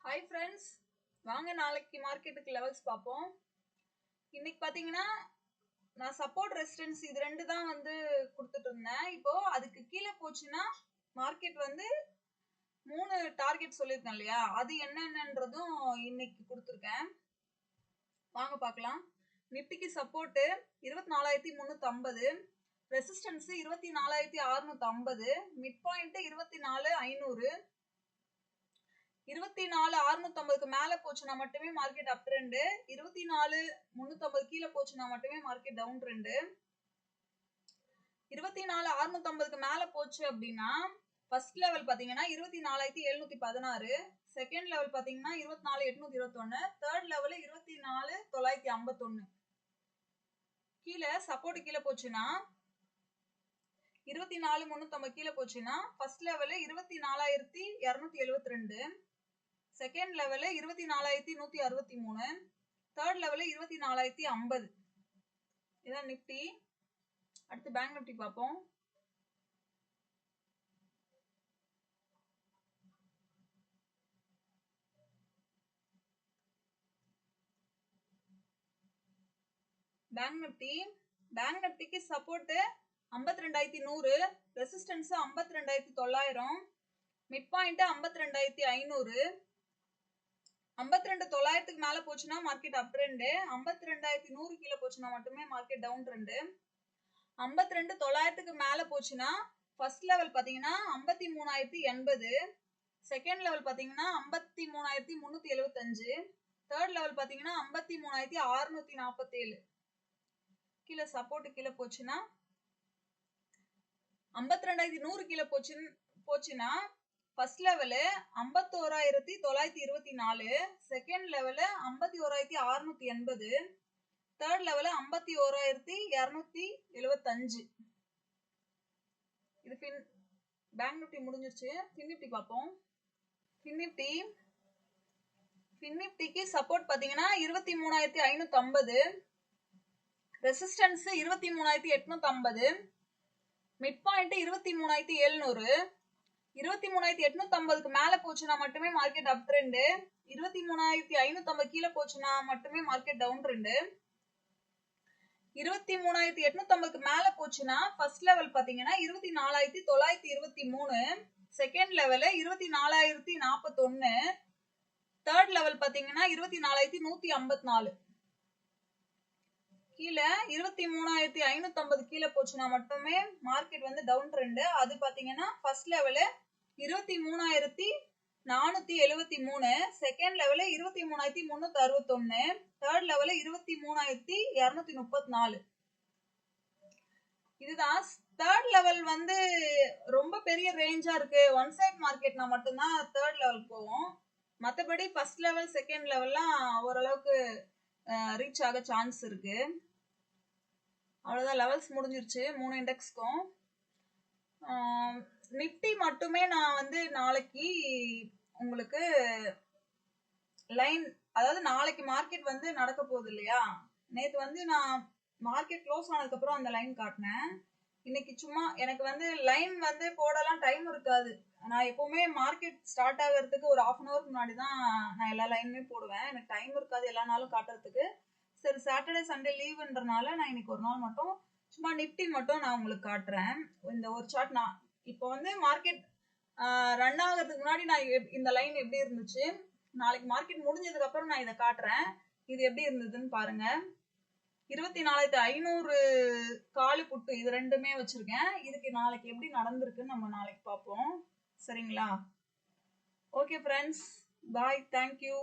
Hi friends, வாங்க நாளைக்கு மார்க்கெட்டுக்கு லெவல்ஸ் பார்ப்போம். இன்னைக்கு பாத்தீங்கன்னா நான் சப்போர்ட் ரெசிஸ்டன்ஸ் இது ரெண்டு தான் வந்து கொடுத்துட்டு இருந்தேன். இப்போ அதுக்கு கீழே போச்சுன்னா மார்க்கெட் வந்து 3 டார்கெட் சொல்லியிருக்கேன் இல்லையா, அது என்னென்னன்றதும் இன்னைக்கு கொடுத்துருக்கேன். வாங்க பார்க்கலாம். நிப்டிக்கு சப்போர்ட் 24,350, ரெசிஸ்டன்ஸ் 24,650, மிட் பாயிண்ட் 24,500. 24,650க்கு மேல போச்சுன்னா மட்டுமே மார்க்கெட் அப் ட்ரெண்ட், 24,350 கீழே போச்சுன்னா மட்டுமே மார்க்கெட் டவுன் ட்ரெண்ட். 24,650க்கு மேல போச்சு அப்படின்னா ஃபர்ஸ்ட் லெவல் பாத்தீங்கன்னா 24,716, செகண்ட் லெவல் பாத்தீங்கன்னா 24,821, தேர்ட் லெவல் 24,951. கீழே சப்போர்ட் கீழே போச்சுன்னா 24,350 கீழே போச்சுன்னா first level 24,272, second level 24,163, third level 24,050. இதான் நிப்டி. அடுத்து பேங்க் நிப்டி பார்ப்போம். பேங்க் நிப்டிக்கு சப்போர்ட் 52,100, ரெசிஸ்டன்ஸ் 52,900, மிட் பாயிண்ட் 52,500. 52,900க்கு மேல போச்சுன்னா மார்க்கெட் அப் ட்ரெண்ட், 52,100 கீழே போச்சுன்னா மட்டுமே மார்க்கெட் டவுன் ட்ரெண்ட். 52,900க்கு மேல போச்சுன்னா ஃபர்ஸ்ட் லெவல் பாத்தீங்கன்னா 53,080, செகண்ட் லெவல் பாத்தீங்கன்னா 53,375, தேர்ட் லெவல் பாத்தீங்கன்னா 53,647. கீழே சப்போர்ட் கீழே போச்சுன்னா 52,100 கீழே போச்சுன்னா first level 51,924, second level 51,680, third level 51,275. இது பேங்க் நிப்டி முடிஞ்சிருச்சு. ஃபின் நிப்டி பார்ப்போம். ஃபின் நிப்டிக்கு சப்போர்ட் பாத்தீங்கன்னா 23,550, ரெசிஸ்டன்ஸ் 23,850, மிட் பாயிண்ட் 23,700. 23,850க்கு மேல போச்சுன்னா மட்டுமே மார்க்கெட் அப் ட்ரெண்ட், 23,550 கீழே போச்சுன்னா மட்டுமே மார்க்கெட் டவுன் ட்ரெண்ட். 23,850க்கு மேல போச்சுன்னா ஃபர்ஸ்ட் லெவல் பாத்தீங்கன்னா 24,923, செகண்ட் லெவல் 24,041, தேர்ட் லெவல் பாத்தீங்கன்னா 24,154. கீழே 23,550 கீழே போச்சுன்னா மட்டுமே மார்க்கெட் வந்து டவுன் ட்ரெண்ட். அது பாத்தீங்கன்னா first level 23,473, second level 23,361, third level 23,234. இதுதான் தேர்ட் லெவல் வந்து ரொம்ப பெரிய ரேஞ்சா இருக்கு. ஒன் சைட் மார்க்கெட்னா மட்டும்தான் தேர்ட் லெவல் போவோம். மற்றபடி ஃபர்ஸ்ட் லெவல் செகண்ட் லெவல்லாம் ஓரளவுக்கு ரீச் ஆக சான்ஸ் இருக்கு. அவ்வளவுதான், லெவல்ஸ் முடிஞ்சிருச்சு 3 இண்டெக்ஸ்க்கும். நிப்டி மட்டுமே நான் வந்து நாளைக்கு உங்களுக்கு லைன், அதாவது நாளைக்கு மார்க்கெட் வந்து நடக்க போகுது இல்லையா, நேற்று வந்து நான் மார்க்கெட் க்ளோஸ் ஆனதுக்கு அப்புறம் அந்த லைன் காட்டினேன். இன்னைக்கு சும்மா எனக்கு வந்து லைன் வந்து போடலாம் டைம் இருக்காது. நான் எப்பவுமே மார்க்கெட் ஸ்டார்ட் ஆகிறதுக்கு ஒரு 1/2 hour முன்னாடி தான் நான் எல்லா லைனுமே போடுவேன். எனக்கு டைம் இருக்காது எல்லா நாளும் காட்டுறதுக்கு. சரி, சாட்டர்டே சண்டே லீவுன்றனால நான் இன்னைக்கு ஒரு நாள் மட்டும் சும்மா நிப்டி மட்டும் நான் உங்களுக்கு காட்டுறேன். இந்த ஒரு சார்ட் நான் இப்போ வந்து மார்க்கெட் ரன் ஆகிறதுக்கு முன்னாடி நான் இந்த லைன் எப்படி இருந்துச்சு, நாளைக்கு மார்க்கெட் முடிஞ்சதுக்கு அப்புறம் நான் இதை காட்டுறேன். இது எப்படி இருந்ததுன்னு பாருங்க. 24,500 காலு புட்டு இது ரெண்டுமே வச்சிருக்கேன். இதுக்கு நாளைக்கு எப்படி நடந்திருக்குன்னு நம்ம நாளைக்கு பார்ப்போம். சரிங்களா? ஓகே ஃப்ரெண்ட்ஸ், பாய், தேங்க்யூ.